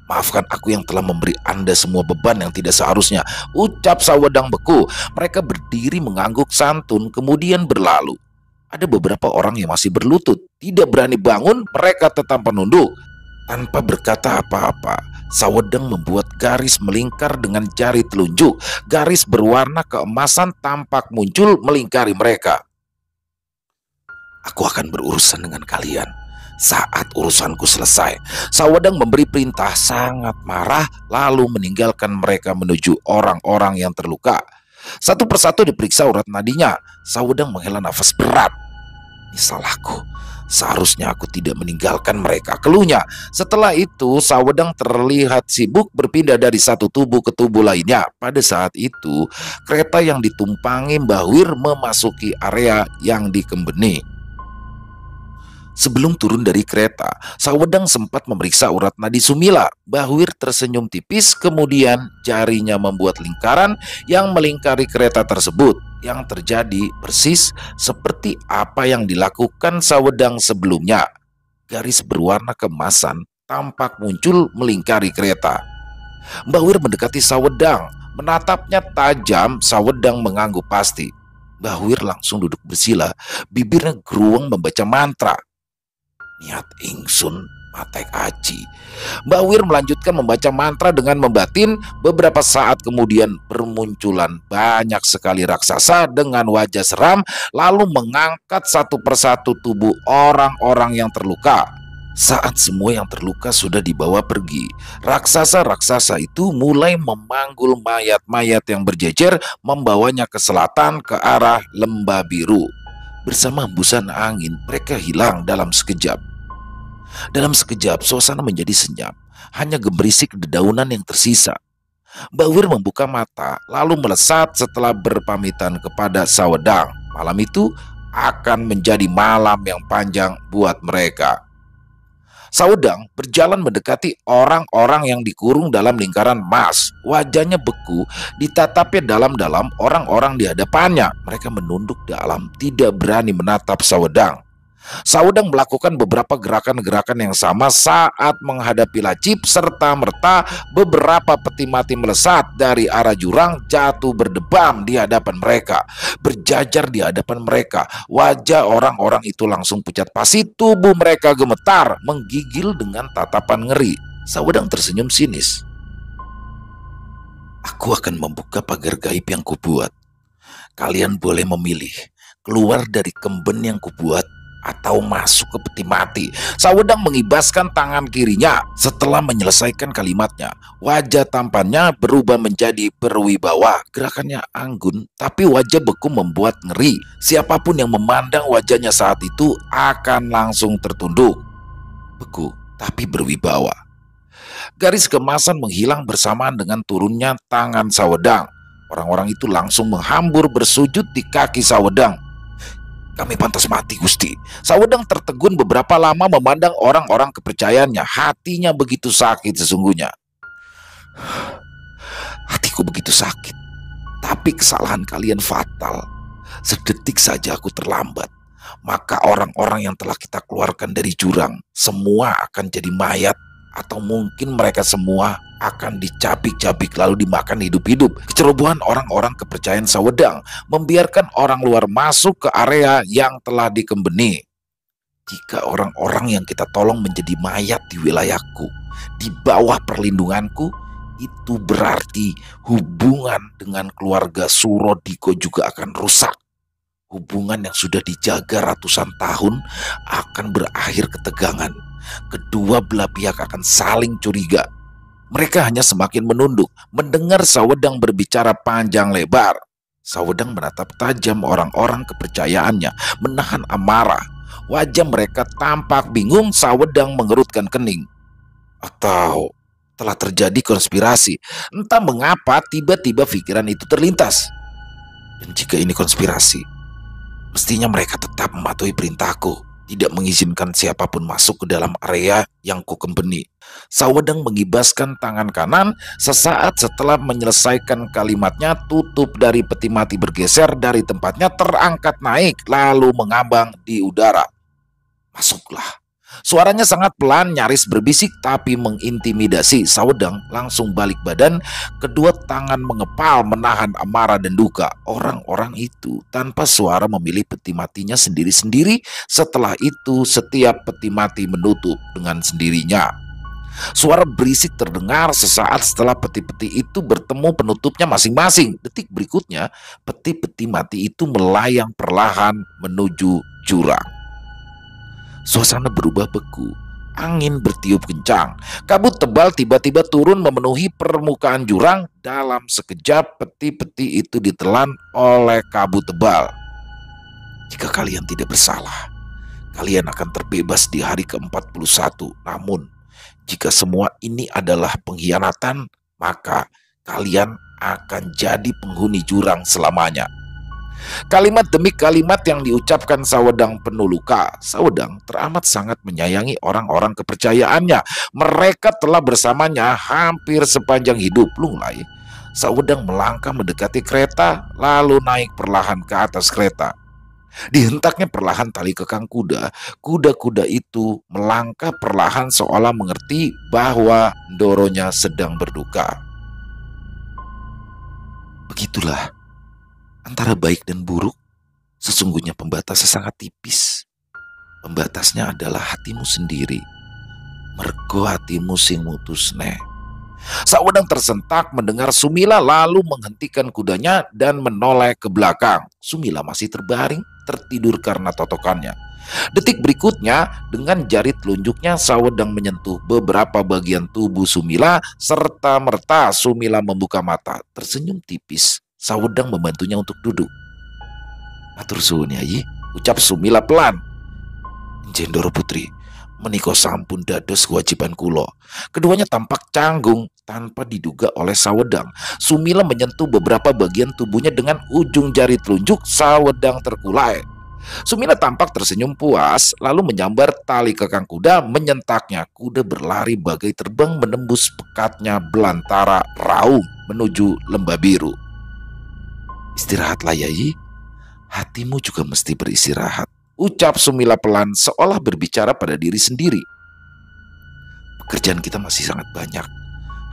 Maafkan aku yang telah memberi Anda semua beban yang tidak seharusnya, ucap Sawedang beku. Mereka berdiri mengangguk santun kemudian berlalu. Ada beberapa orang yang masih berlutut, Tidak berani bangun, mereka tetap menunduk. Tanpa berkata apa-apa, Sawedang membuat garis melingkar dengan jari telunjuk. Garis berwarna keemasan tampak muncul melingkari mereka. Aku akan berurusan dengan kalian. Saat urusanku selesai, Sawedang memberi perintah sangat marah lalu meninggalkan mereka menuju orang-orang yang terluka. Satu persatu diperiksa urat nadinya. Sawedang menghela nafas berat. Ini salahku. Seharusnya aku tidak meninggalkan mereka, keluhnya. Setelah itu, Sawedang terlihat sibuk berpindah dari satu tubuh ke tubuh lainnya. Pada saat itu, kereta yang ditumpangi Mbah Wir memasuki area yang dikembeni. Sebelum turun dari kereta, Sawedang sempat memeriksa urat nadi Sumila. Mbah Wir tersenyum tipis, kemudian jarinya membuat lingkaran yang melingkari kereta tersebut. Yang terjadi persis seperti apa yang dilakukan Sawedang sebelumnya. Garis berwarna keemasan tampak muncul melingkari kereta. Mbah Wir mendekati Sawedang, menatapnya tajam. Sawedang mengangguk pasti. Mbah Wir langsung duduk bersila, bibirnya geruang membaca mantra. Niat ingsun matek aji. Mbah Wir melanjutkan membaca mantra dengan membatin. Beberapa saat kemudian bermunculan banyak sekali raksasa dengan wajah seram, lalu mengangkat satu persatu tubuh orang-orang yang terluka. Saat semua yang terluka sudah dibawa pergi, raksasa-raksasa itu mulai memanggul mayat-mayat yang berjejer, membawanya ke selatan ke arah Lembah Biru. Bersama hembusan angin, mereka hilang dalam sekejap. Dalam sekejap, suasana menjadi senyap. Hanya gemerisik dedaunan yang tersisa. Mbah Wir membuka mata, lalu melesat setelah berpamitan kepada Sawedang. Malam itu akan menjadi malam yang panjang buat mereka. Sawedang berjalan mendekati orang-orang yang dikurung dalam lingkaran emas. Wajahnya beku, ditatapnya dalam-dalam orang-orang di hadapannya. Mereka menunduk dalam, tidak berani menatap Sawedang. Sawedang melakukan beberapa gerakan-gerakan yang sama saat menghadapi Lacip. Serta merta beberapa peti mati melesat dari arah jurang, jatuh berdebam di hadapan mereka, berjajar di hadapan mereka. Wajah orang-orang itu langsung pucat pasi, tubuh mereka gemetar, menggigil dengan tatapan ngeri. Sawedang tersenyum sinis. Aku akan membuka pagar gaib yang kubuat. Kalian boleh memilih keluar dari kemben yang kubuat atau masuk ke peti mati. Sawedang mengibaskan tangan kirinya. Setelah menyelesaikan kalimatnya, wajah tampannya berubah menjadi berwibawa. Gerakannya anggun, tapi wajah beku membuat ngeri. Siapapun yang memandang wajahnya saat itu akan langsung tertunduk. Beku, tapi berwibawa. Garis keemasan menghilang bersamaan dengan turunnya tangan Sawedang. Orang-orang itu langsung menghambur bersujud di kaki Sawedang. Kami pantas mati, Gusti. Sawedang tertegun beberapa lama memandang orang-orang kepercayaannya. Hatinya begitu sakit sesungguhnya. Hatiku begitu sakit. Tapi kesalahan kalian fatal. Sedetik saja aku terlambat, maka orang-orang yang telah kita keluarkan dari jurang semua akan jadi mayat. Atau mungkin mereka semua akan dicabik-cabik lalu dimakan hidup-hidup. Kecerobohan orang-orang kepercayaan Sawedang membiarkan orang luar masuk ke area yang telah dikembeni. Jika orang-orang yang kita tolong menjadi mayat di wilayahku, di bawah perlindunganku, itu berarti hubungan dengan keluarga Surodiko juga akan rusak. Hubungan yang sudah dijaga ratusan tahun akan berakhir ketegangan. Kedua belah pihak akan saling curiga. Mereka hanya semakin menunduk mendengar Sawedang berbicara panjang lebar. Sawedang menatap tajam orang-orang kepercayaannya, menahan amarah. Wajah mereka tampak bingung. Sawedang mengerutkan kening. Atau telah terjadi konspirasi. Entah mengapa tiba-tiba pikiran itu terlintas. Dan jika ini konspirasi, mestinya mereka tetap mematuhi perintahku, tidak mengizinkan siapapun masuk ke dalam area yang kukembeni. Sawedang mengibaskan tangan kanan. Sesaat setelah menyelesaikan kalimatnya, tutup dari peti mati bergeser dari tempatnya, terangkat naik lalu mengambang di udara. Masuklah. Suaranya sangat pelan, nyaris berbisik tapi mengintimidasi. Sawedang langsung balik badan, kedua tangan mengepal menahan amarah dan duka. Orang-orang itu tanpa suara memilih peti matinya sendiri-sendiri. Setelah itu setiap peti mati menutup dengan sendirinya. Suara berisik terdengar sesaat setelah peti-peti itu bertemu penutupnya masing-masing. Detik berikutnya, peti-peti mati itu melayang perlahan menuju jurang. Suasana berubah beku. Angin bertiup kencang. Kabut tebal tiba-tiba turun memenuhi permukaan jurang. Dalam sekejap peti-peti itu ditelan oleh kabut tebal. Jika kalian tidak bersalah, kalian akan terbebas di hari ke-41. Namun, jika semua ini adalah pengkhianatan, maka kalian akan jadi penghuni jurang selamanya. Kalimat demi kalimat yang diucapkan Sawedang penuh luka. Sawedang teramat sangat menyayangi orang-orang kepercayaannya. Mereka telah bersamanya hampir sepanjang hidup. Lunglai, Sawedang melangkah mendekati kereta, lalu naik perlahan ke atas kereta. Dihentaknya perlahan tali kekang kuda. Kuda-kuda itu melangkah perlahan seolah mengerti bahwa Ndoronya sedang berduka. Begitulah, antara baik dan buruk, sesungguhnya pembatasnya sangat tipis. Pembatasnya adalah hatimu sendiri. Mergo hatimu sing mutusne. Sawedang tersentak mendengar Sumila lalu menghentikan kudanya dan menoleh ke belakang. Sumila masih terbaring, tertidur karena totokannya. Detik berikutnya, dengan jari telunjuknya Sawedang menyentuh beberapa bagian tubuh Sumila, serta merta Sumila membuka mata, tersenyum tipis. Sawedang membantunya untuk duduk. Matur suwun Yayi, ucap Sumila pelan. Njen Ndoro Putri, menika sampun dados kewajiban kula. Keduanya tampak canggung tanpa diduga oleh Sawedang. Sumila menyentuh beberapa bagian tubuhnya dengan ujung jari telunjuk. Sawedang terkulai. Sumila tampak tersenyum puas, lalu menyambar tali kekang kuda, menyentaknya. Kuda berlari bagai terbang menembus pekatnya belantara raung menuju lembah biru. Istirahatlah Yayi, hatimu juga mesti beristirahat, ucap Sumila pelan seolah berbicara pada diri sendiri. Pekerjaan kita masih sangat banyak.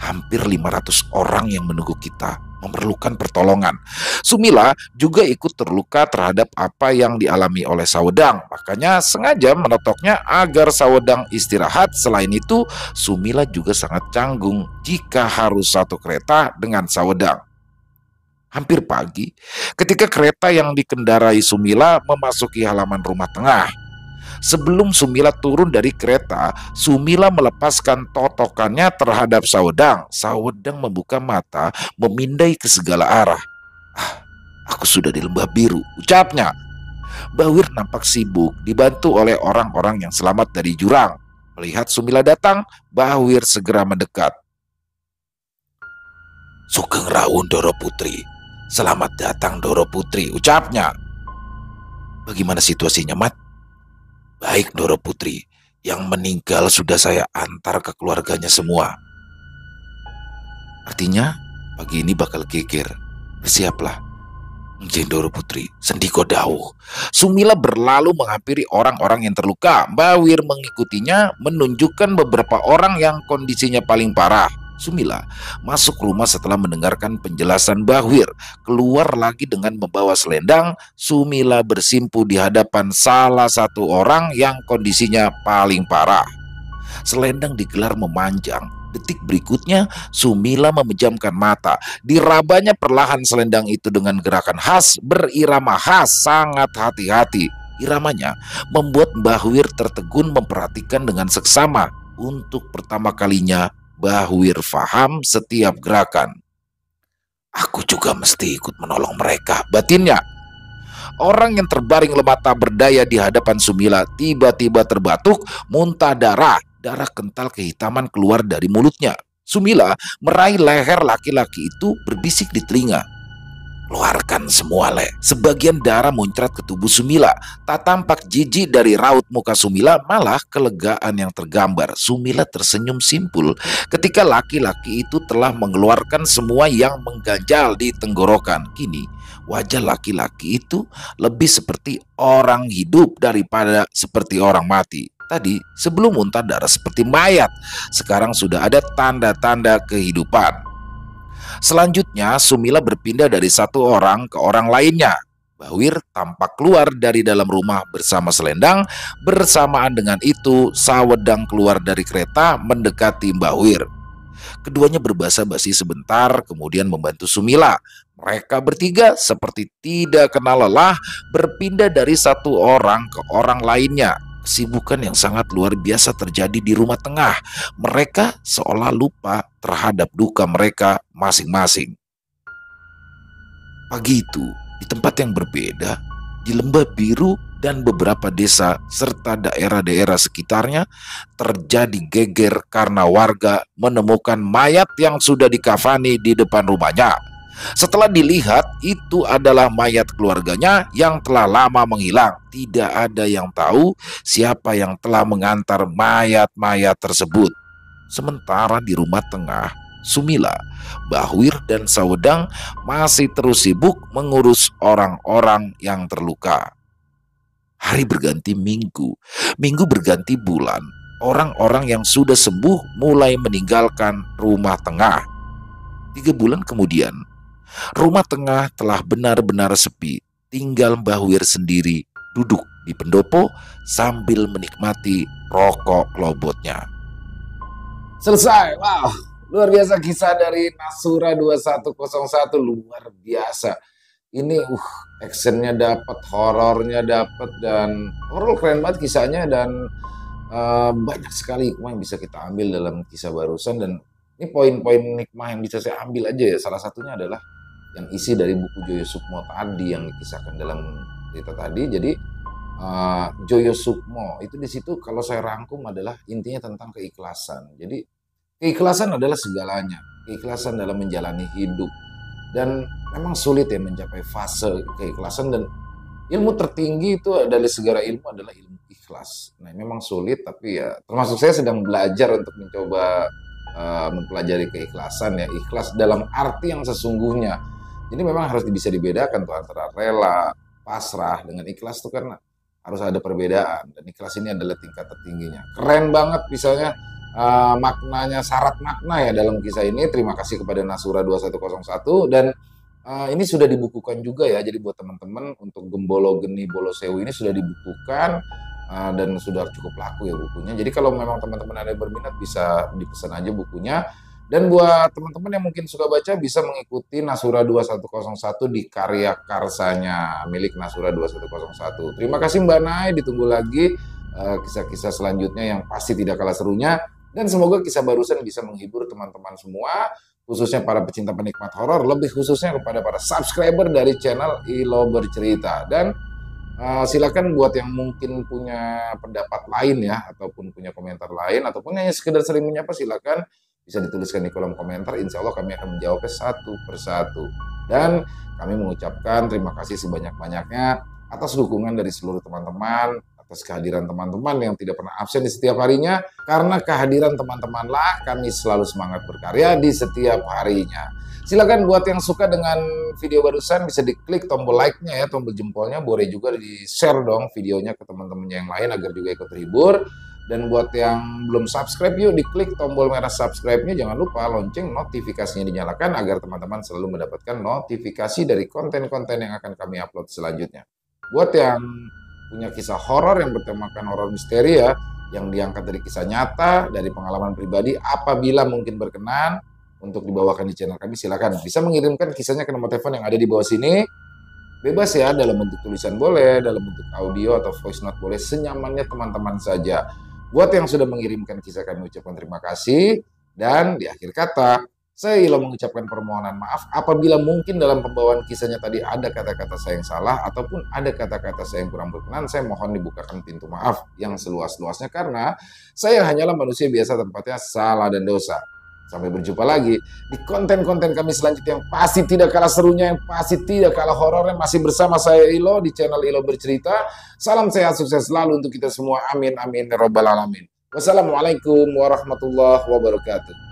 Hampir 500 orang yang menunggu kita, memerlukan pertolongan. Sumila juga ikut terluka terhadap apa yang dialami oleh Sawedang. Makanya sengaja menotoknya agar Sawedang istirahat. Selain itu, Sumila juga sangat canggung jika harus satu kereta dengan Sawedang. Hampir pagi, ketika kereta yang dikendarai Sumila memasuki halaman rumah tengah. Sebelum Sumila turun dari kereta, Sumila melepaskan totokannya terhadap Sawedang. Sawedang membuka mata, memindai ke segala arah. Aku sudah di lembah biru, ucapnya. Bawir nampak sibuk, dibantu oleh orang-orang yang selamat dari jurang. Melihat Sumila datang, Bawir segera mendekat. Sugeng Rawuh Ndoro Putri. Selamat datang Ndoro Putri, ucapnya. Bagaimana situasinya, Mat? Baik Ndoro Putri, yang meninggal sudah saya antar ke keluarganya semua. Artinya pagi ini bakal geger. Bersiaplah. Njen Ndoro Putri, sendiko dawuh. Sumila berlalu menghampiri orang-orang yang terluka. Bawir mengikutinya, menunjukkan beberapa orang yang kondisinya paling parah. Sumila masuk rumah setelah mendengarkan penjelasan Bawir. Keluar lagi dengan membawa selendang. Sumila bersimpu di hadapan salah satu orang yang kondisinya paling parah. Selendang digelar memanjang. Detik berikutnya Sumila memejamkan mata. Dirabanya perlahan selendang itu dengan gerakan khas, berirama khas, sangat hati-hati. Iramanya membuat Bawir tertegun memperhatikan dengan seksama. Untuk pertama kalinya Bawir faham setiap gerakan. Aku juga mesti ikut menolong mereka, batinnya. Orang yang terbaring lemah tak berdaya di hadapan Sumila tiba-tiba terbatuk, muntah darah. Darah kental kehitaman keluar dari mulutnya. Sumila meraih leher laki-laki itu, berbisik di telinga. Keluarkan semua, Le. Sebagian darah muncrat ke tubuh Sumila. Tak tampak jijik dari raut muka Sumila, malah kelegaan yang tergambar. Sumila tersenyum simpul ketika laki-laki itu telah mengeluarkan semua yang mengganjal di tenggorokan. Kini wajah laki-laki itu lebih seperti orang hidup daripada seperti orang mati. Tadi sebelum muntah darah seperti mayat, sekarang sudah ada tanda-tanda kehidupan. Selanjutnya, Sumila berpindah dari satu orang ke orang lainnya. Bawir tampak keluar dari dalam rumah bersama selendang. Bersamaan dengan itu, Sawedang keluar dari kereta mendekati Bawir. Keduanya berbahasa basi sebentar, kemudian membantu Sumila. Mereka bertiga seperti tidak kenal lelah, berpindah dari satu orang ke orang lainnya. Kesibukan yang sangat luar biasa terjadi di rumah tengah. Mereka seolah lupa terhadap duka mereka masing-masing. Pagi itu, di tempat yang berbeda, di Lembah Biru dan beberapa desa serta daerah-daerah sekitarnya, terjadi geger karena warga menemukan mayat yang sudah dikafani di depan rumahnya. Setelah dilihat, itu adalah mayat keluarganya yang telah lama menghilang. Tidak ada yang tahu siapa yang telah mengantar mayat-mayat tersebut. Sementara di rumah tengah, Sumila, Bawir, dan Sawedang masih terus sibuk mengurus orang-orang yang terluka. Hari berganti minggu, minggu berganti bulan. Orang-orang yang sudah sembuh mulai meninggalkan rumah tengah. 3 bulan kemudian, rumah tengah telah benar-benar sepi. Tinggal Bawir sendiri duduk di pendopo sambil menikmati rokok klobotnya. Selesai. Wow, luar biasa kisah dari Nasura 2101. Luar biasa. Ini actionnya dapat, horornya dapat, dan overall keren banget kisahnya. Dan banyak sekali hikmah yang bisa kita ambil dalam kisah barusan. Dan ini poin-poin hikmah yang bisa saya ambil aja ya. Salah satunya adalah yang isi dari buku Joyo Sukmo tadi yang dikisahkan dalam cerita tadi. Jadi Joyo Sukmo itu di situ kalau saya rangkum adalah intinya tentang keikhlasan. Jadi keikhlasan adalah segalanya. Keikhlasan dalam menjalani hidup. Dan memang sulit ya mencapai fase keikhlasan, dan ilmu tertinggi itu dari segala ilmu adalah ilmu ikhlas. Nah, memang sulit, tapi ya termasuk saya sedang belajar untuk mencoba mempelajari keikhlasan ya. Ikhlas dalam arti yang sesungguhnya. Jadi memang harus bisa dibedakan tuh antara rela, pasrah dengan ikhlas tuh kan harus ada perbedaan. Dan ikhlas ini adalah tingkat tertingginya. Keren banget misalnya maknanya, syarat makna ya dalam kisah ini. Terima kasih kepada Nasura 2101. Dan ini sudah dibukukan juga ya. Jadi buat teman-teman untuk Gembolo Geni Bolo Sewu ini sudah dibukukan dan sudah cukup laku ya bukunya. Jadi kalau memang teman-teman ada yang berminat bisa dipesan aja bukunya. Dan buat teman-teman yang mungkin suka baca bisa mengikuti Nasura 2101 di karya karsanya milik Nasura 2101. Terima kasih Mbak Nay, ditunggu lagi kisah-kisah selanjutnya yang pasti tidak kalah serunya. Dan semoga kisah barusan bisa menghibur teman-teman semua, khususnya para pecinta penikmat horor, lebih khususnya kepada para subscriber dari channel Ilo Bercerita. Dan silakan buat yang mungkin punya pendapat lain ya, ataupun punya komentar lain, ataupun hanya sekedar sering menyapa, silakan bisa dituliskan di kolom komentar. Insya Allah kami akan menjawabnya satu persatu. Dan kami mengucapkan terima kasih sebanyak-banyaknya atas dukungan dari seluruh teman-teman, atas kehadiran teman-teman yang tidak pernah absen di setiap harinya. Karena kehadiran teman-temanlah kami selalu semangat berkarya di setiap harinya. Silakan buat yang suka dengan video barusan bisa diklik tombol like-nya ya, tombol jempolnya. Boleh juga di-share dong videonya ke teman-teman yang lain agar juga ikut terhibur. Dan buat yang belum subscribe, yuk diklik tombol merah subscribe-nya. Jangan lupa lonceng notifikasinya dinyalakan agar teman-teman selalu mendapatkan notifikasi dari konten-konten yang akan kami upload selanjutnya. Buat yang punya kisah horor yang bertemakan horor misteri ya, yang diangkat dari kisah nyata, dari pengalaman pribadi, apabila mungkin berkenan untuk dibawakan di channel kami, silakan bisa mengirimkan kisahnya ke nomor telepon yang ada di bawah sini. Bebas ya, dalam bentuk tulisan boleh, dalam bentuk audio atau voice note boleh, senyamannya teman-teman saja. Buat yang sudah mengirimkan kisah, kami ucapkan terima kasih. Dan di akhir kata, saya Ilo mengucapkan permohonan maaf apabila mungkin dalam pembawaan kisahnya tadi ada kata-kata saya yang salah ataupun ada kata-kata saya yang kurang berkenan. Saya mohon dibukakan pintu maaf yang seluas-luasnya karena saya hanyalah manusia biasa, tempatnya salah dan dosa. Sampai berjumpa lagi di konten-konten kami selanjutnya yang pasti tidak kalah serunya, yang pasti tidak kalah horornya. Masih bersama saya Ilo di channel Ilo Bercerita. Salam sehat, sukses selalu untuk kita semua. Amin, amin, ya robbal alamin. Wassalamualaikum warahmatullahi wabarakatuh.